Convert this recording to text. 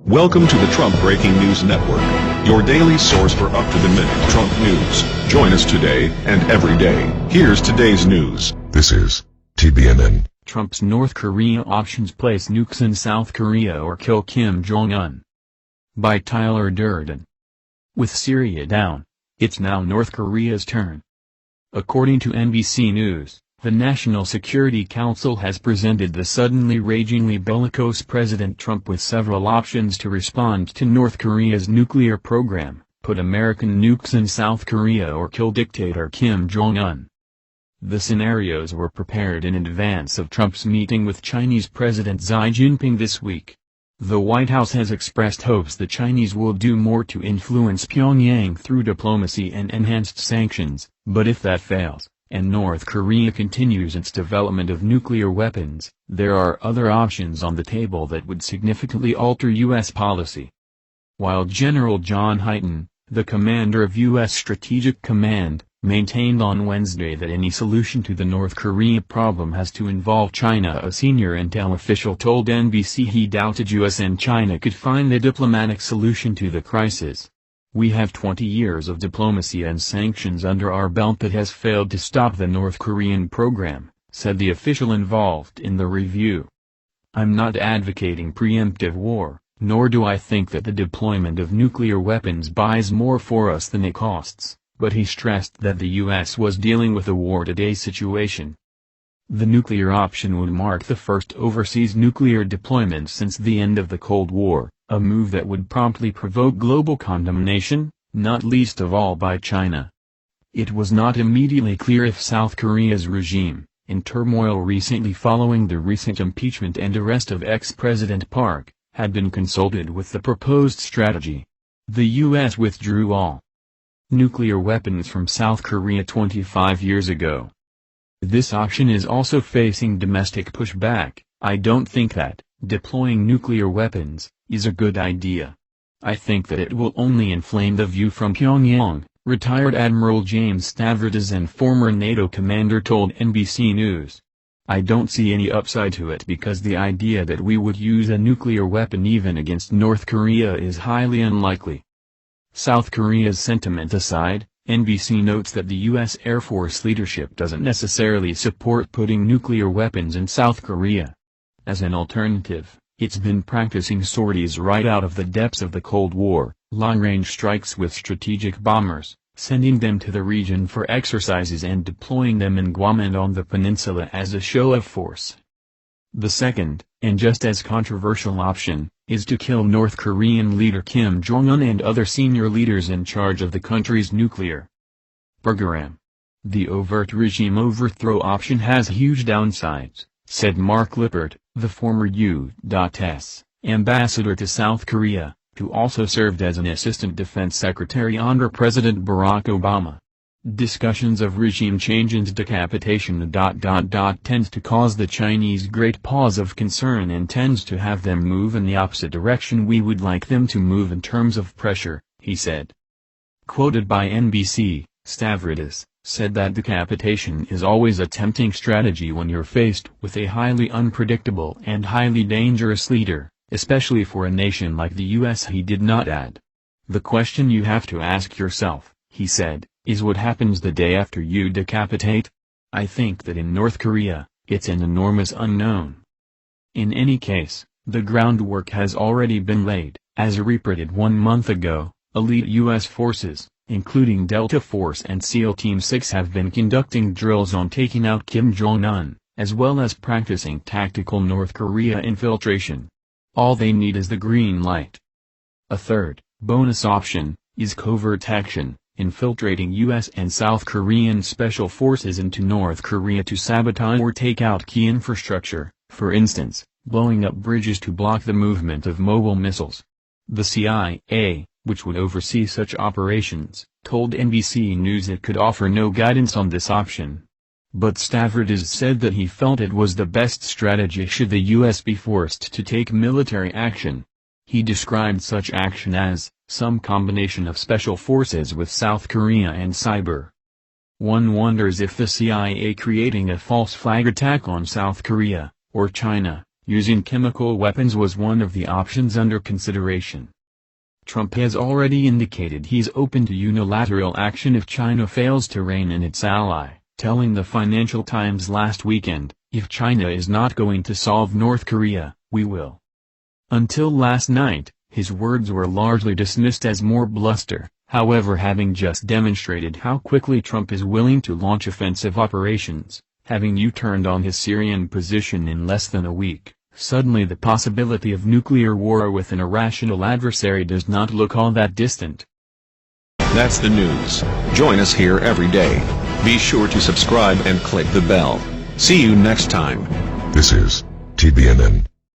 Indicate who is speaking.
Speaker 1: Welcome to the Trump Breaking News Network, your daily source for up-to-the-minute Trump news. Join us today and every day. Here's today's news.
Speaker 2: This is TBNN.
Speaker 3: Trump's North Korea options: place nukes in South Korea or kill Kim Jong-un. By Tyler Durden. With Syria down, it's now North Korea's turn. According to NBC News, the National Security Council has presented the suddenly ragingly bellicose President Trump with several options to respond to North Korea's nuclear program: put American nukes in South Korea or kill dictator Kim Jong-un. The scenarios were prepared in advance of Trump's meeting with Chinese President Xi Jinping this week. The White House has expressed hopes the Chinese will do more to influence Pyongyang through diplomacy and enhanced sanctions, but if that fails, and North Korea continues its development of nuclear weapons, there are other options on the table that would significantly alter U.S. policy. While General John Hyten, the commander of U.S. Strategic Command, maintained on Wednesday that any solution to the North Korea problem has to involve China, a senior intel official told NBC he doubted U.S. and China could find a diplomatic solution to the crisis. "We have 20 years of diplomacy and sanctions under our belt that has failed to stop the North Korean program," said the official involved in the review. "I'm not advocating preemptive war, nor do I think that the deployment of nuclear weapons buys more for us than it costs," but he stressed that the U.S. was dealing with a war-today situation. The nuclear option would mark the first overseas nuclear deployment since the end of the Cold War, a move that would promptly provoke global condemnation, not least of all by China. It was not immediately clear if South Korea's regime, in turmoil recently following the recent impeachment and arrest of ex-President Park, had been consulted with the proposed strategy. The U.S. withdrew all nuclear weapons from South Korea 25 years ago. This option is also facing domestic pushback. "I don't think that deploying nuclear weapons is a good idea. I think that it will only inflame the view from Pyongyang," retired Admiral James Stavridis and former NATO commander told NBC News. "I don't see any upside to it because the idea that we would use a nuclear weapon even against North Korea is highly unlikely." South Korea's sentiment aside, NBC notes that the U.S. Air Force leadership doesn't necessarily support putting nuclear weapons in South Korea. As an alternative, it's been practicing sorties right out of the depths of the Cold War, long-range strikes with strategic bombers, sending them to the region for exercises and deploying them in Guam and on the peninsula as a show of force. The second, and just as controversial option, is to kill North Korean leader Kim Jong-un and other senior leaders in charge of the country's nuclear program. "The overt regime overthrow option has huge downsides," said Mark Lippert, the former U.S. ambassador to South Korea, who also served as an assistant defense secretary under President Barack Obama. "Discussions of regime change and decapitation tends to cause the Chinese great pause of concern and tends to have them move in the opposite direction we would like them to move in terms of pressure," he said. Quoted by NBC, Stavridis said that decapitation is always a tempting strategy when you're faced with a highly unpredictable and highly dangerous leader, especially for a nation like the U.S. He did not add. "The question you have to ask yourself," he said, "is what happens the day after you decapitate? I think that in North Korea, it's an enormous unknown. In any case, the groundwork has already been laid," as reported 1 month ago. Elite U.S. forces, including Delta Force and SEAL Team 6, have been conducting drills on taking out Kim Jong-un, as well as practicing tactical North Korea infiltration. All they need is the green light. A third, bonus option, is covert action, infiltrating U.S. and South Korean special forces into North Korea to sabotage or take out key infrastructure, for instance, blowing up bridges to block the movement of mobile missiles. The CIA, which would oversee such operations, told NBC News it could offer no guidance on this option. But Stavridis said that he felt it was the best strategy should the U.S. be forced to take military action. He described such action as some combination of special forces with South Korea and cyber. One wonders if the CIA creating a false flag attack on South Korea, or China, Using chemical weapons was one of the options under consideration. Trump has already indicated he's open to unilateral action if China fails to rein in its ally, telling the Financial Times last weekend, "If China is not going to solve North Korea, we will." Until last night, his words were largely dismissed as more bluster, however, having just demonstrated how quickly Trump is willing to launch offensive operations, having U-turned on his Syrian position in less than a week. Suddenly the possibility of nuclear war with an irrational adversary does not look all that distant.
Speaker 1: That's the news. Join us here every day. Be sure to subscribe and click the bell. See you next time.
Speaker 2: This is TBNN.